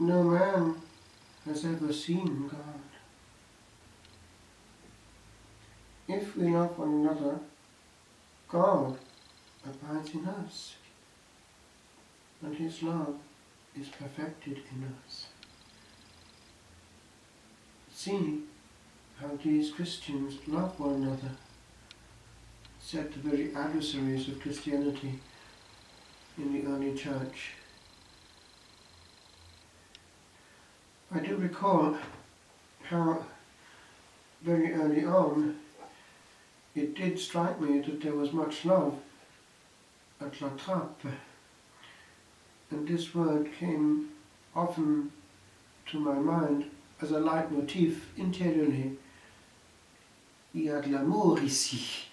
No man has ever seen God. If we love one another, God abides in us, and His love is perfected in us. See how these Christians love one another, said the very adversaries of Christianity in the early church. I do recall how very early on it did strike me that there was much love at La Trappe, and this word came often to my mind as a leitmotif interiorly. Il y a de l'amour ici.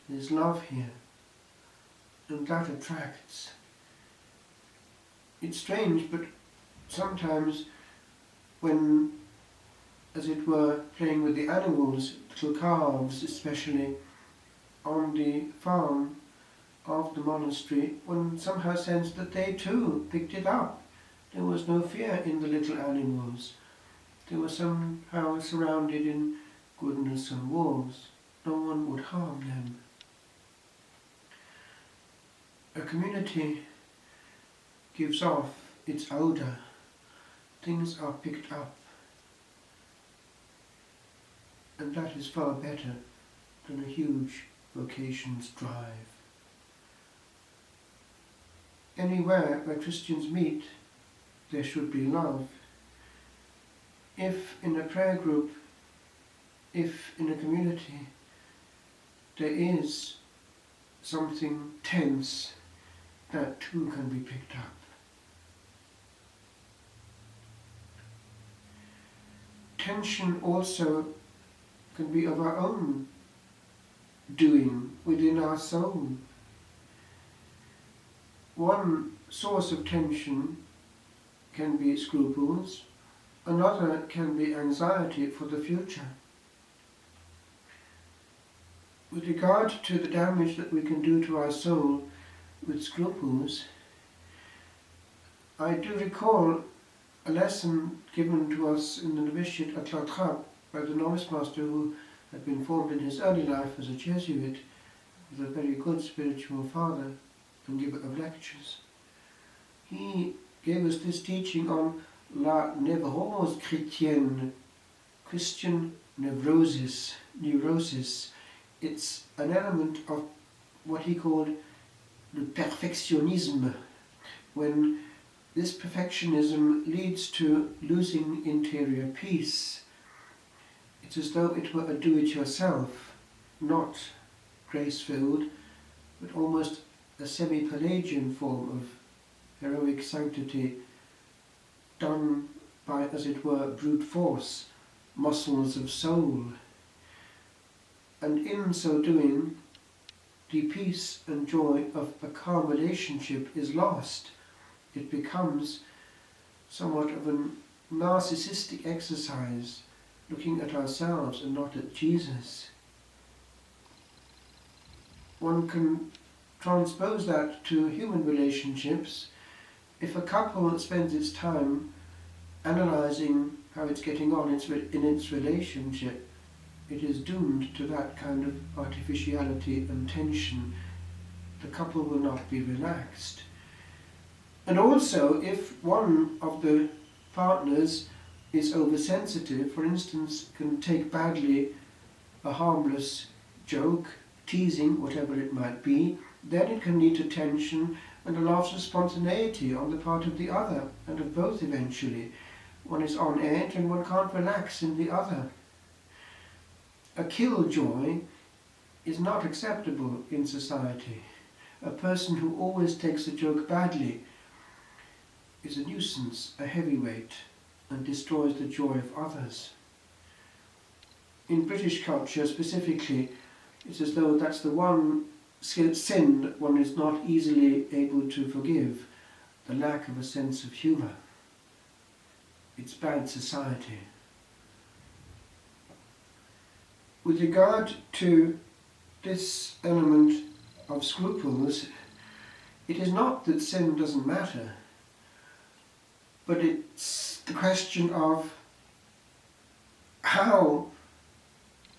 There's love here, and that attracts. It's strange, but sometimes when, as it were, playing with the animals, little calves especially, on the farm of the monastery, one somehow sensed that they too picked it up. There was no fear in the little animals. They were somehow surrounded in goodness and warmth. No one would harm them. A community gives off its odour. Things are picked up. And that is far better than a huge vocations drive. Anywhere where Christians meet, there should be love. If in a prayer group, if in a community, there is something tense, that too can be picked up. Tension also can be of our own doing within our soul. One source of tension can be scruples, another can be anxiety for the future. With regard to the damage that we can do to our soul with scruples, I do recall a lesson given to us in the novitiate at La Trappe by the novice master who had been formed in his early life as a Jesuit, was a very good spiritual father and giver of lectures. He gave us this teaching on la névrose chrétienne, Christian neurosis. It's an element of what he called le perfectionnisme, when this perfectionism leads to losing interior peace. It's as though it were a do-it-yourself, not grace-filled, but almost a semi-Pelagian form of heroic sanctity done by, as it were, brute force, muscles of soul. And in so doing, the peace and joy of a calm relationship is lost. It becomes somewhat of a narcissistic exercise, looking at ourselves and not at Jesus. One can transpose that to human relationships. If a couple spends its time analysing how it's getting on in its relationship, it is doomed to that kind of artificiality and tension. The couple will not be relaxed. And also, if one of the partners is oversensitive, for instance, can take badly a harmless joke, teasing, whatever it might be, then it can lead to tension and a loss of spontaneity on the part of the other, and of both eventually. One is on edge and one can't relax in the other. A killjoy is not acceptable in society. A person who always takes a joke badly is a nuisance, a heavyweight, and destroys the joy of others. In British culture specifically, it's as though that's the one sin that one is not easily able to forgive, the lack of a sense of humour. It's bad society. With regard to this element of scruples, it is not that sin doesn't matter. but it's the question of how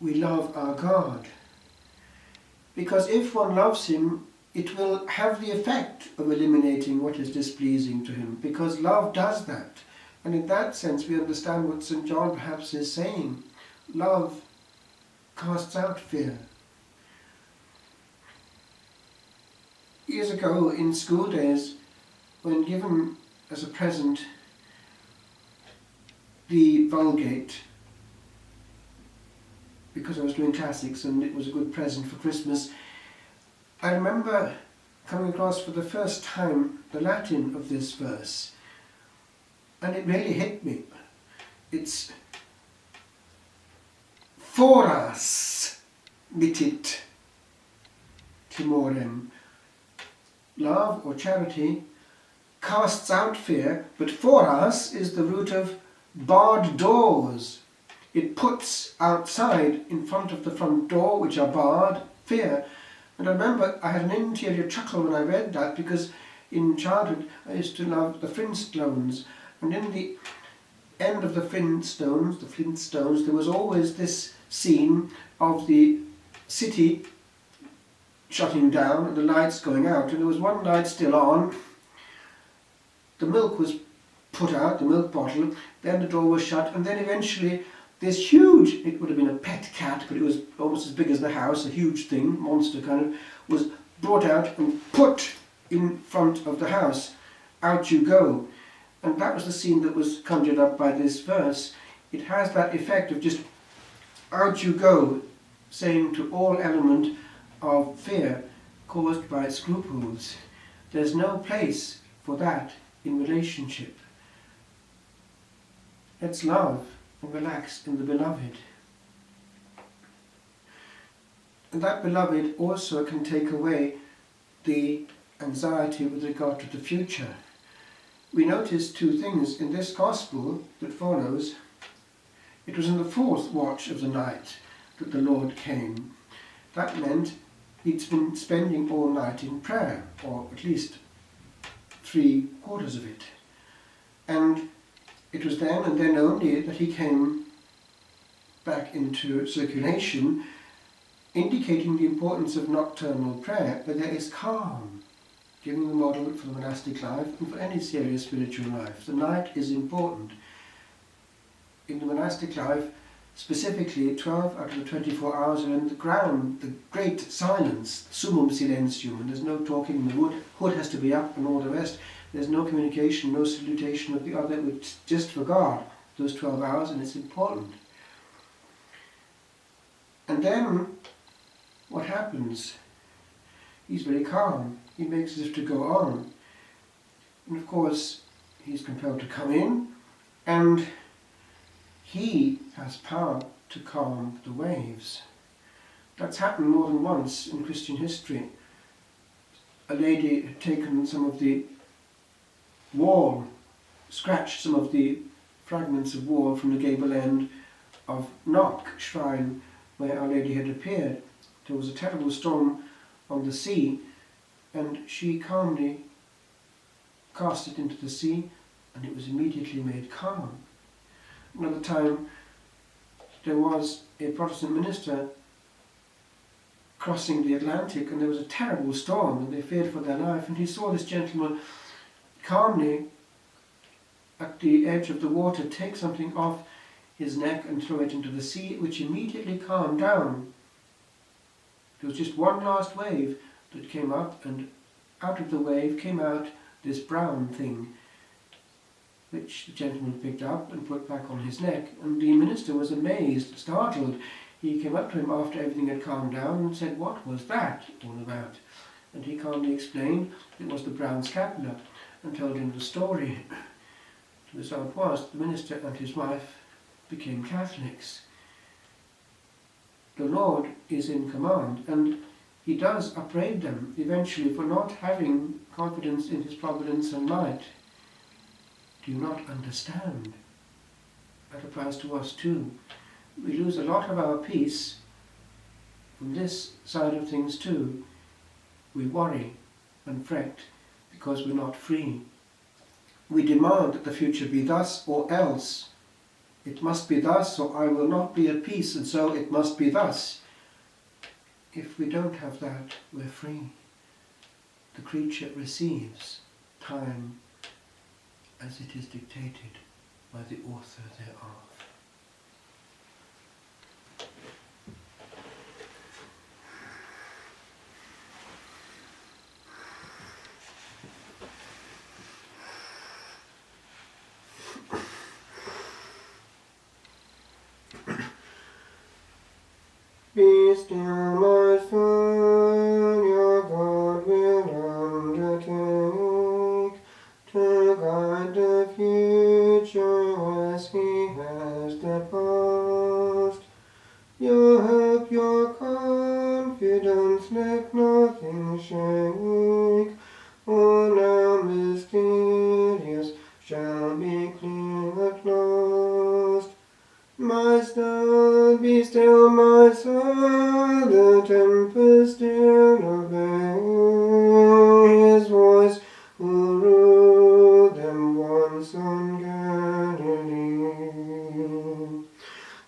we love our God. Because if one loves him, it will have the effect of eliminating what is displeasing to him, because love does that. And in that sense we understand what St. John perhaps is saying. Love casts out fear. Years ago in school days, when given as a present the Vulgate, because I was doing classics and it was a good present for Christmas, I remember coming across for the first time the Latin of this verse, and it really hit me. It's foras mitit timorem. Love or charity casts out fear, but foras is the root of barred doors. It puts outside, in front of the front door, which are barred, fear. And I remember I had an interior chuckle when I read that, because in childhood I used to love the Flintstones, and in the end of the Flintstones, there was always this scene of the city shutting down and the lights going out, and there was one light still on. The milk was put out, the milk bottle, then the door was shut, and then eventually this huge, it would have been a pet cat, but it was almost as big as the house, a huge thing, monster kind of, was brought out and put in front of the house. Out you go. And that was the scene that was conjured up by this verse. It has that effect of just out you go, saying to all element of fear caused by scruples. There's no place for that in relationship. Let's love and relax in the beloved. And that beloved also can take away the anxiety with regard to the future. We notice two things in this gospel that follows. It was in the fourth watch of the night that the Lord came. That meant he'd been spending all night in prayer, or at least 3/4 of it. And it was then and then only that he came back into circulation, indicating the importance of nocturnal prayer, where there is calm, giving the model for the monastic life and for any serious spiritual life. The night is important. In the monastic life, specifically 12 out of the 24 hours are in the ground, the great silence, summum silentium, and there's no talking, the hood has to be up and all the rest. There's no communication, no salutation of the other, it's just for God, those 12 hours, and it's important. And then, what happens? He's very calm. He makes as if to go on. And of course, he's compelled to come in, and he has power to calm the waves. That's happened more than once in Christian history. A lady had taken some of the wall, scratched some of the fragments of wall from the gable end of Knock shrine where Our Lady had appeared. There was a terrible storm on the sea, and she calmly cast it into the sea, and it was immediately made calm. Another time, there was a Protestant minister crossing the Atlantic, and there was a terrible storm, and they feared for their life, and he saw this gentleman calmly at the edge of the water take something off his neck and throw it into the sea, which immediately calmed down. There was just one last wave that came up, and out of the wave came out this brown thing, which the gentleman picked up and put back on his neck. And the minister was amazed, startled. He came up to him after everything had calmed down and said, "What was that all about?" And he calmly explained it was the brown scapular, and told him the story. The result was the minister and his wife became Catholics. The Lord is in command, and he does upbraid them eventually for not having confidence in his providence and might. Do you not understand? That applies to us too. We lose a lot of our peace from this side of things too. We worry and fret because we're not free. we demand that the future be thus or else. It must be thus or I will not be at peace, and so it must be thus. If we don't have that, we're free. The creature receives time as it is dictated by the author thereof. Be still, my son, your God will undertake to guide the future as he has the past. Your hope, your confidence, let nothing shake. All now mysterious shall be clear at last. My son, be still, my son, the tempest still obey his voice, who ruled them once on Galilee.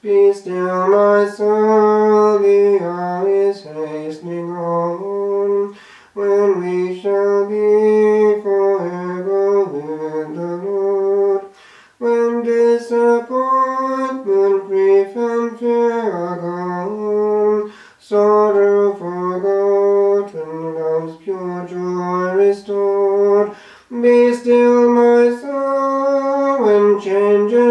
Be still, my son, the hour is hastening on, when we shall be forever with the Lord. When disappointment, grief, and fear are gone, sorrow forgotten, love's pure joy restored. Be still, my soul, when changes